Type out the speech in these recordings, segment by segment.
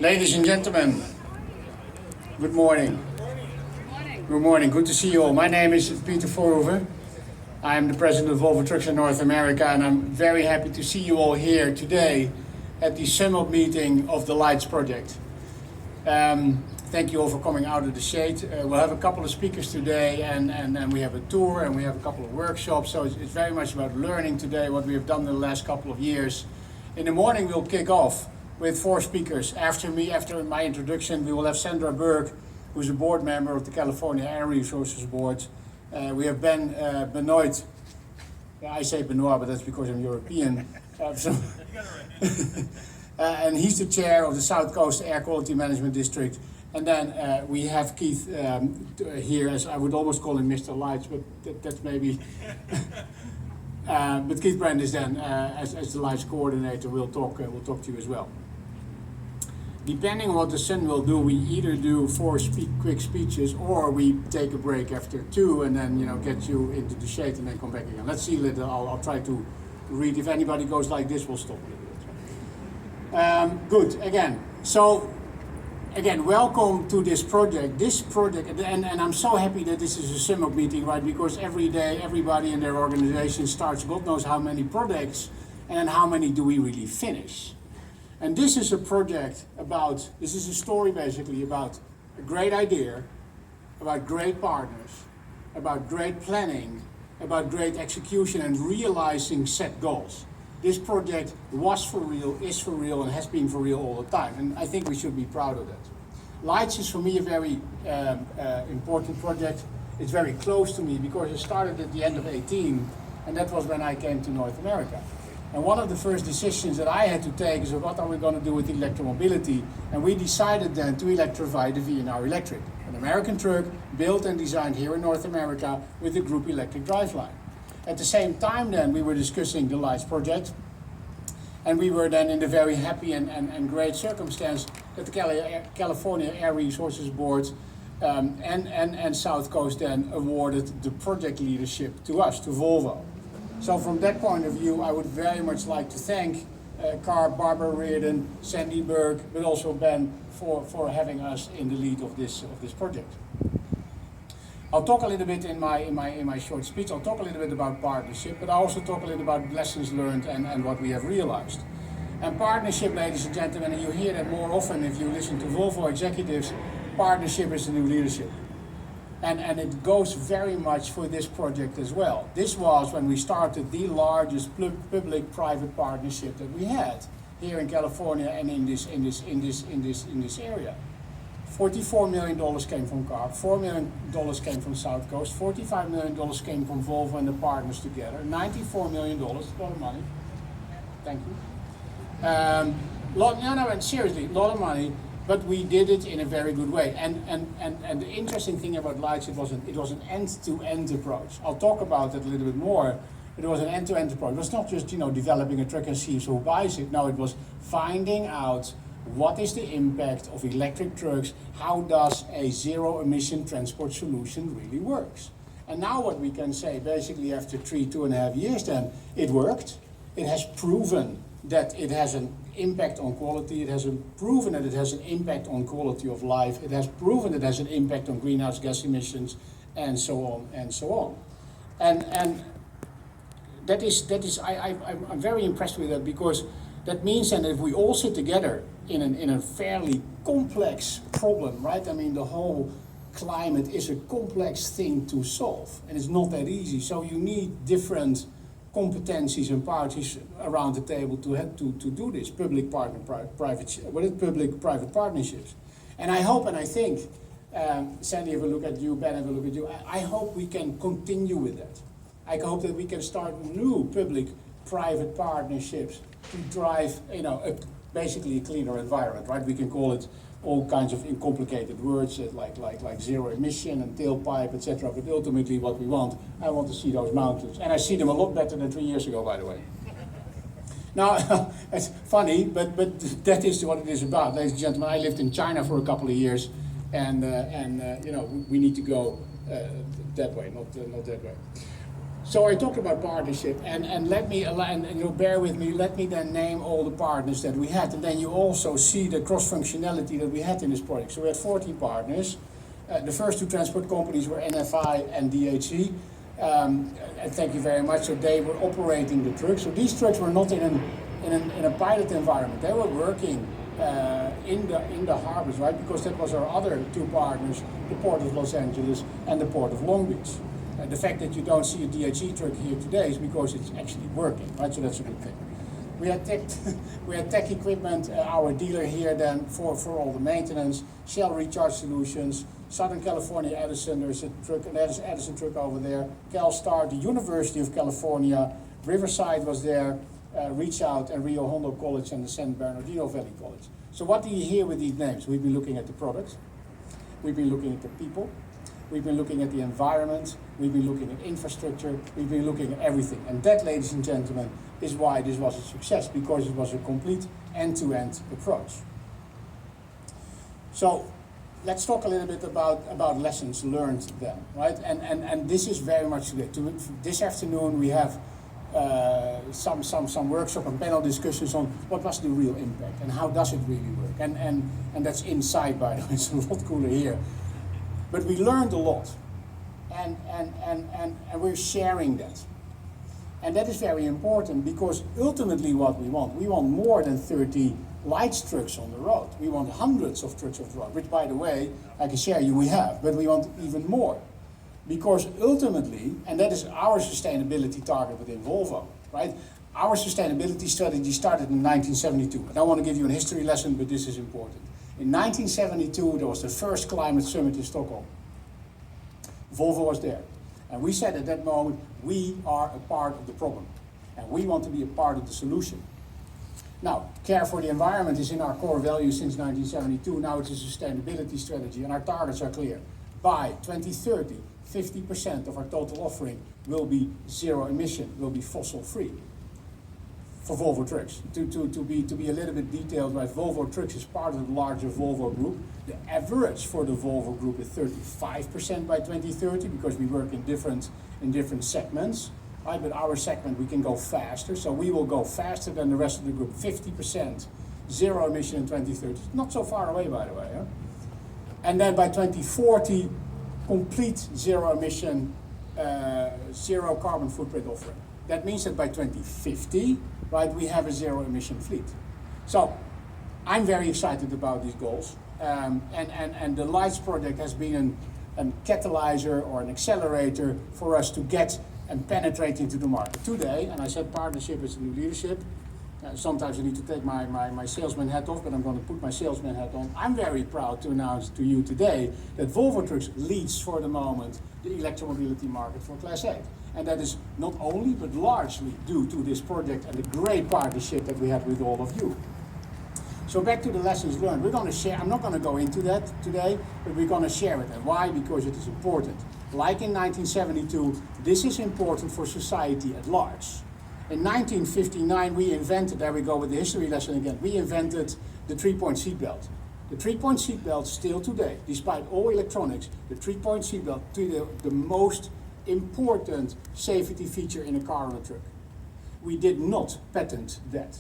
Ladies and gentlemen, good morning. Good morning, good to see you all. My name is Peter Voorhoeven. I am the president of Volvo Trucks in North America, and I'm very happy to see you all here today at the summit meeting of the Lights project. Thank you all for coming out of the shade. We'll have a couple of speakers today, and we have a tour, and we have a couple of workshops. So it's very much about learning today what we have done in the last couple of years. In the morning, we'll kick off with 4 speakers. After my introduction, we will have Sandra Berg, who's a board member of the California Air Resources Board. We have Benoit. I say Benoit, but that's because I'm European. And he's the chair of the South Coast Air Quality Management District. And then we have Keith here, as I would almost call him Mr. Lights, but that's maybe... but Keith Brand is then, as the Lights coordinator, we'll talk to you as well. Depending on what the sun will do, we either do 4 quick speeches, or we take a break after 2 and then get you into the shade and then come back again. Let's see later. I'll try to read. If anybody goes like this, we'll stop a little bit. Good. Again, welcome to this project. And I'm so happy that this is a summit meeting, right? Because every day, everybody in their organization starts God knows how many projects, and then how many do we really finish? And this is a project this is a story basically about a great idea, about great partners, about great planning, about great execution and realizing set goals. This project was for real, is for real, and has been for real all the time. And I think we should be proud of that. Lights is for me a very important project. It's very close to me because it started at the end of 2018, and that was when I came to North America. And one of the first decisions that I had to take is what are we going to do with electromobility? And we decided then to electrify the VNR Electric, an American truck built and designed here in North America with a group electric driveline. At the same time then we were discussing the Lights project, and we were then in the very happy and great circumstance that the California Air Resources Board and South Coast then awarded the project leadership to us, to Volvo. So from that point of view, I would very much like to thank Barbara Reardon, Sandy Berg, but also Ben for having us in the lead of this project. I'll talk a little bit in my short speech. I'll talk a little bit about partnership, but I'll also talk a little about lessons learned and what we have realized. And partnership, ladies and gentlemen, and you hear that more often if you listen to Volvo executives, partnership is the new leadership. And it goes very much for this project as well. This was when we started the largest public-private partnership that we had here in California and in this area. $44 million came from CARB, $4 million came from South Coast, $45 million came from Volvo and the partners together, $94 million, a lot of money. Thank you. And seriously, a lot of money. But we did it in a very good way. And the interesting thing about Lights, it was an end-to-end approach. I'll talk about that a little bit more. It was an end-to-end approach. It was not just developing a truck and see who buys it. No, it was finding out what is the impact of electric trucks. How does a zero-emission transport solution really works? And now what we can say, basically after 2.5 years, then it worked. It has proven that it has an impact on quality. It has proven that it has an impact on quality of life. It has proven that it has an impact on greenhouse gas emissions, and so on and so on. And that is I'm very impressed with that, because that means that if we all sit together in a fairly complex problem, right? I mean, the whole climate is a complex thing to solve, and it's not that easy. So you need different competencies and parties around the table to do this public-private partnerships. And I hope and I think, Sandy, have a look at you, Ben, have a look at you. I hope we can continue with that. I hope that we can start new public-private partnerships to drive, basically a cleaner environment, right? We can call it all kinds of complicated words like zero emission and tailpipe, etc. But ultimately what we want, I want to see those mountains. And I see them a lot better than 3 years ago, by the way. Now, it's funny, but that is what it is about. Ladies and gentlemen, I lived in China for a couple of years, and we need to go that way, not that way. So I talked about partnership, and let me, and you'll bear with me, let me then name all the partners that we had, and then you also see the cross-functionality that we had in this project. So we had 14 partners. The first two transport companies were NFI and DHC, and thank you very much. So they were operating the trucks. So these trucks were not in a pilot environment. They were working in the harbors, right? Because that was our other two partners, the Port of Los Angeles and the Port of Long Beach. The fact that you don't see a DHE truck here today is because it's actually working, right? So that's a good thing. We had tech equipment, our dealer here then for all the maintenance, Shell Recharge Solutions, Southern California Edison, there's a truck, an Edison truck over there, CalStar, the University of California, Riverside was there, Reach Out and Rio Hondo College and the San Bernardino Valley College. So what do you hear with these names? We've been looking at the products, we've been looking at the people, we've been looking at the environment, we've been looking at infrastructure, we've been looking at everything. And that, ladies and gentlemen, is why this was a success, because it was a complete end-to-end approach. So let's talk a little bit about lessons learned then, right? And this is very much today. This afternoon we have some workshop and panel discussions on what was the real impact and how does it really work. And that's inside, by the way, it's a lot cooler here. But we learned a lot, and we're sharing that. And that is very important, because ultimately what we want more than 30 light trucks on the road. We want hundreds of trucks on the road, which, by the way, I can share you we have, but we want even more. Because ultimately, and that is our sustainability target within Volvo, right? Our sustainability strategy started in 1972. I don't want to give you a history lesson, but this is important. In 1972, there was the first climate summit in Stockholm. Volvo was there. And we said at that moment, we are a part of the problem. And we want to be a part of the solution. Now, care for the environment is in our core values since 1972. Now it's a sustainability strategy, and our targets are clear. By 2030, 50% of our total offering will be zero emission, will be fossil free. For Volvo Trucks. To be a little bit detailed, right, Volvo Trucks is part of the larger Volvo group. The average for the Volvo group is 35% by 2030, because we work in different segments. Right, but our segment, we can go faster, so we will go faster than the rest of the group. 50% zero emission in 2030. Not so far away, by the way. Huh? And then by 2040, complete zero emission, zero carbon footprint offering. That means that by 2050, right, we have a zero emission fleet. So I'm very excited about these goals. And the Lights project has been a catalyzer or an accelerator for us to get and penetrate into the market. Today, and I said partnership is the new leadership. Sometimes I need to take my salesman hat off, but I'm going to put my salesman hat on. I'm very proud to announce to you today that Volvo Trucks leads for the moment the electromobility market for Class 8. And that is not only, but largely due to this project and the great partnership that we have with all of you. So back to the lessons learned. We're going to share, I'm not going to go into that today, but we're going to share it. And why? Because it is important. Like in 1972, this is important for society at large. In 1959, we invented, there we go with the history lesson again, we invented the three-point seatbelt. The three-point seatbelt still today, despite all electronics, the three-point seatbelt is the most important safety feature in a car or a truck. We did not patent that.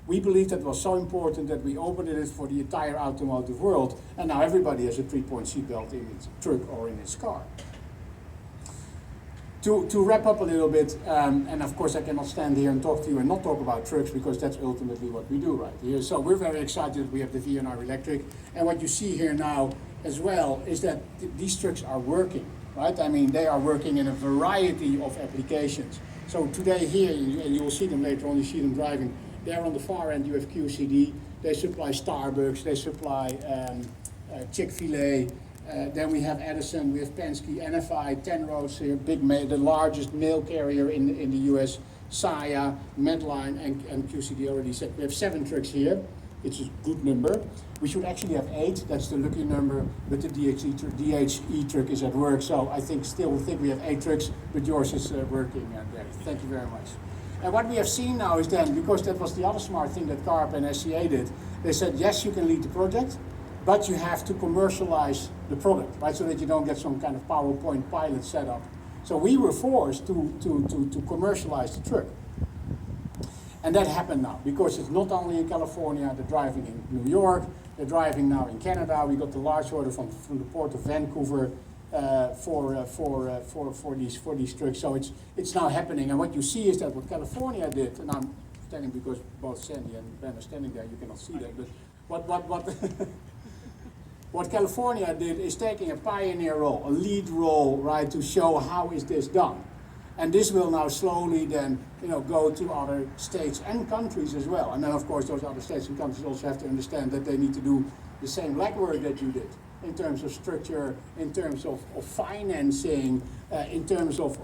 We believed that was so important that we opened it for the entire automotive world, and now everybody has a three-point seatbelt in its truck or in its car. To wrap up a little bit, and of course I cannot stand here and talk to you and not talk about trucks, because that's ultimately what we do right here. So we're very excited we have the VNR Electric, and what you see here now as well is that these trucks are working, right? I mean, they are working in a variety of applications. So today here, and you will see them later on, you see them driving, there on the far end you have QCD, they supply Starbucks, they supply Chick-fil-A, then we have Edison, we have Penske, NFI, 10 Roads here, the largest mail carrier in the US, Saya, Medline, and QCD already said. We have 7 trucks here. It's a good number. We should actually have 8, that's the lucky number, but the DHE truck is at work, so I still think we have 8 trucks, but yours is working there. Thank you very much. And what we have seen now is then, because that was the other smart thing that CARP and SCA did, they said, yes, you can lead the project, but you have to commercialize the product, right? So that you don't get some kind of PowerPoint pilot setup So we were forced to commercialize the truck. And that happened now, because it's not only in California, they're driving in New York, they're driving now in Canada. We got the large order from the port of Vancouver for these trucks. So it's now happening. And what you see is that what California did, and I'm standing because both Sandy and Ben are standing there, you cannot see that, but what what California did is taking a pioneer role, a lead role, right, to show how is this done. And this will now slowly then, go to other states and countries as well. And then of course those other states and countries also have to understand that they need to do the same legwork that you did, in terms of structure, in terms of financing, in terms of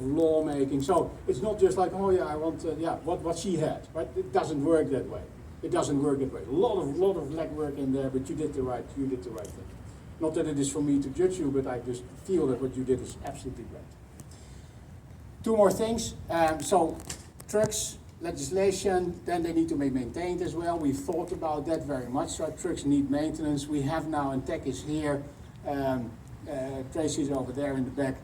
lawmaking. So it's not just like, oh yeah, I want, what she had, right? It doesn't work that way. It doesn't work that way. A lot of legwork in there, but you did the right thing. Not that it is for me to judge you, but I just feel that what you did is absolutely great. Two more things. So trucks, legislation, then they need to be maintained as well. We've thought about that very much. So trucks need maintenance. We have now, and Tech is here, Tracy's over there in the back.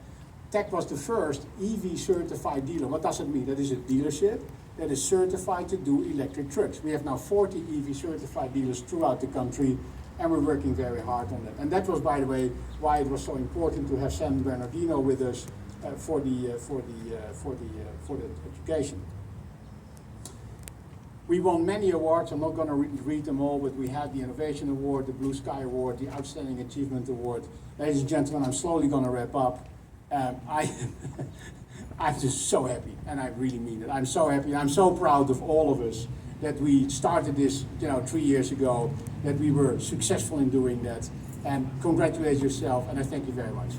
Tech was the first EV certified dealer. What does it mean? That is a dealership that is certified to do electric trucks. We have now 40 EV certified dealers throughout the country, and we're working very hard on that. And that was, by the way, why it was so important to have San Bernardino with us for the education. We won many awards. I'm not going to read them all, but we had the Innovation Award, the Blue Sky Award, the Outstanding Achievement Award. Ladies and gentlemen, I'm slowly going to wrap up. I'm just so happy, and I really mean it. I'm so happy. I'm so proud of all of us that we started this, 3 years ago, that we were successful in doing that. And congratulate yourself, and I thank you very much.